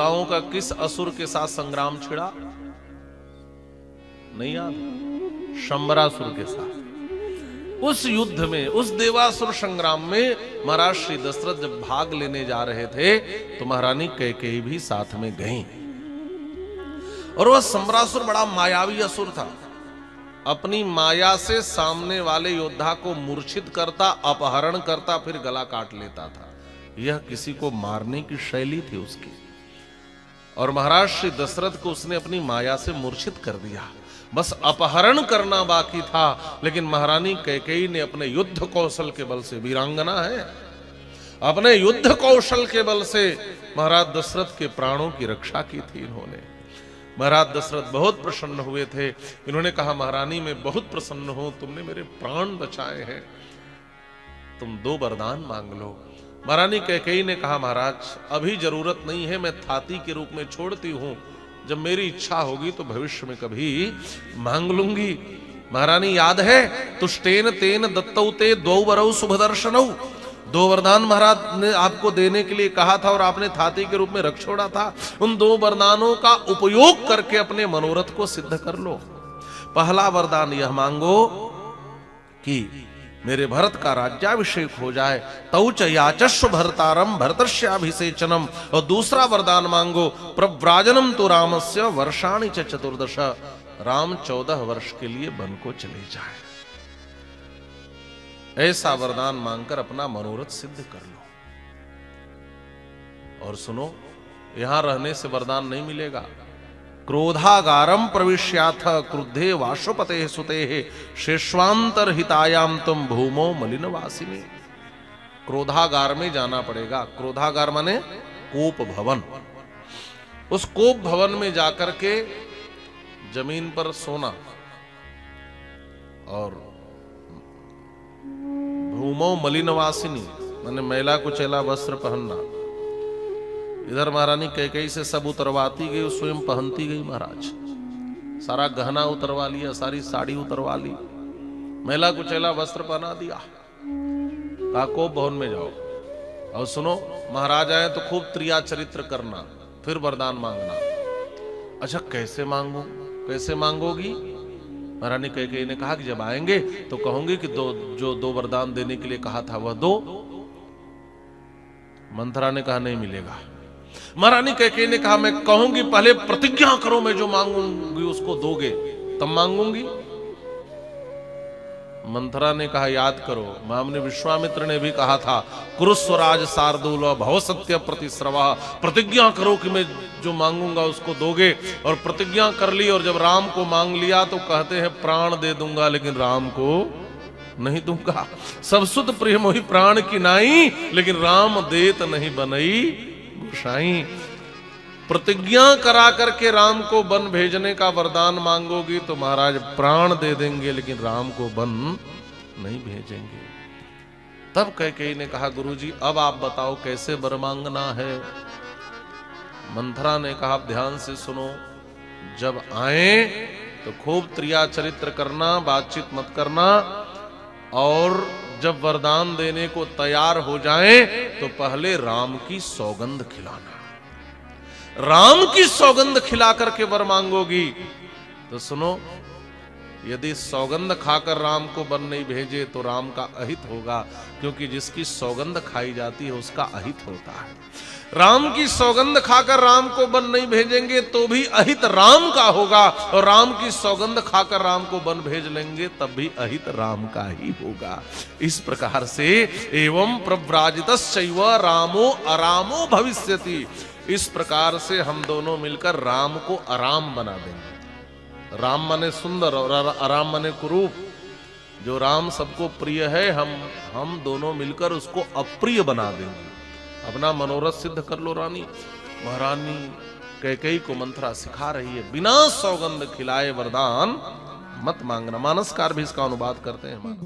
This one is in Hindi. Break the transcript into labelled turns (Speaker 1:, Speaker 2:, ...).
Speaker 1: देवताओं का किस असुर के साथ संग्राम छिड़ा? नहीं याद? शंबरासुर के साथ। उस युद्ध में, उस देवासुर संग्राम में महाराज श्री दशरथ जब भाग लेने जा रहे थे तो महारानी कैकेयी भी साथ में गईं। और वह शंबरासुर बड़ा मायावी असुर था। अपनी माया से सामने वाले योद्धा को मूर्छित करता, अपहरण करता, फिर गला काट लेता था। यह किसी को मारने की शैली थी उसकी। और महाराज श्री दशरथ को उसने अपनी माया से मूर्छित कर दिया। बस अपहरण करना बाकी था, लेकिन महारानी कैकेयी ने अपने युद्ध कौशल के बल से, वीरांगना है, अपने युद्ध कौशल के बल से महाराज दशरथ के प्राणों की रक्षा की थी इन्होंने। महाराज दशरथ बहुत प्रसन्न हुए थे। इन्होंने कहा, महारानी मैं बहुत प्रसन्न हूं, तुमने मेरे प्राण बचाए हैं, तुम 2 वरदान मांग लो। महारानी कैकेयी ने कहा, महाराज अभी जरूरत नहीं है, मैं थाती के रूप में छोड़ती हूं, जब मेरी इच्छा होगी तो भविष्य में कभी मांग लूंगी। महारानी याद है, तुष्टेन तेन दत्तौ ते 2 वरौ शुभदर्शनौ, 2 वरदान महाराज ने आपको देने के लिए कहा था और आपने थाती के रूप में रख छोड़ा था। उन 2 वरदानों का उपयोग करके अपने मनोरथ को सिद्ध कर लो। पहला वरदान यह मांगो कि मेरे भरत का राज्याभिषेक हो जाए, तौच याचस्व भरतारम भरतस्याभिषेचनम। और दूसरा वरदान मांगो, प्रव्राजनम तो रामस्य वर्षाणि च 14, राम 14 वर्ष के लिए वन को चले जाए। ऐसा वरदान मांगकर अपना मनोरथ सिद्ध कर लो। और सुनो, यहां रहने से वरदान नहीं मिलेगा। क्रोधागारम प्रविश्याथ क्रुद्धे वाशुपते सुते शेष्वांतर हितायाम तुम भूमो मलिनवासिनी। क्रोधागार में जाना पड़ेगा। क्रोधागार माने कोप भवन। उस कोप भवन में जाकर के जमीन पर सोना और भूमो मलिनवासिनी माने मैला कुचैला वस्त्र पहनना। इधर महारानी कैकेयी से सब उतरवाती गई, स्वयं पहनती गई। महाराज सारा गहना उतरवा लिया, सारी साड़ी उतरवा ली, मैला कुचैला वस्त्र पहना दिया। कहा कोप भवन में जाओ और सुनो, महाराज आए तो खूब त्रिया चरित्र करना, फिर वरदान मांगना। अच्छा कैसे मांगू, कैसे मांगोगी? महारानी कैकेयी ने कहा कि जब आएंगे तो कहूंगी कि जो 2 वरदान देने के लिए कहा था वह दो। मंथरा ने कहा नहीं मिलेगा। महारानी कैकेयी ने कहा, मैं कहूंगी पहले प्रतिज्ञा करो, मैं जो मांगूंगी उसको दोगे तब मांगूंगी। मंथरा ने कहा याद करो, मामनी विश्वामित्र ने भी कहा था, कुरुस्वराज शार्दूल भव सत्य प्रतिश्रवा। प्रतिज्ञा करो कि मैं जो मांगूंगा उसको दोगे। और प्रतिज्ञा कर ली, और जब राम को मांग लिया तो कहते हैं प्राण दे दूंगा लेकिन राम को नहीं दूंगा। सब सुध प्रिय मोहि प्राण की नाई, लेकिन राम देत नहीं बनई गोसाई। प्रतिज्ञा करा करके राम को वन भेजने का वरदान मांगोगी तो महाराज प्राण दे देंगे, लेकिन राम को वन नहीं भेजेंगे। तब कैकेयी ने कहा, गुरुजी अब आप बताओ कैसे वर मांगना है। मंथरा ने कहा, ध्यान से सुनो, जब आए तो खूब त्रिया चरित्र करना, बातचीत मत करना, और जब वरदान देने को तैयार हो जाए तो पहले राम की सौगंध खिलाना। राम की सौगंध खिला करके वर मांगोगी तो सुनो, यदि सौगंध खाकर राम को वन नहीं भेजे तो राम का अहित होगा, क्योंकि जिसकी सौगंध खाई जाती है उसका अहित होता है। राम की सौगंध खाकर राम को वन नहीं भेजेंगे तो भी अहित राम का होगा, और राम की सौगंध खाकर राम को वन भेज लेंगे तब भी अहित राम का ही होगा। इस प्रकार से एवं प्रव्राजितश्चैव रामो अरामो भविष्यति। इस प्रकार से हम दोनों मिलकर राम को अराम बना देंगे। राम माने सुंदर और अराम माने कुरूप। जो राम सबको प्रिय है, हम दोनों मिलकर उसको अप्रिय बना देंगे। अपना मनोरथ सिद्ध कर लो रानी। महारानी कैकेयी को मंथरा सिखा रही है, बिना सौगंध खिलाए वरदान मत मांगना। मानसकार भी इसका अनुवाद करते हैं।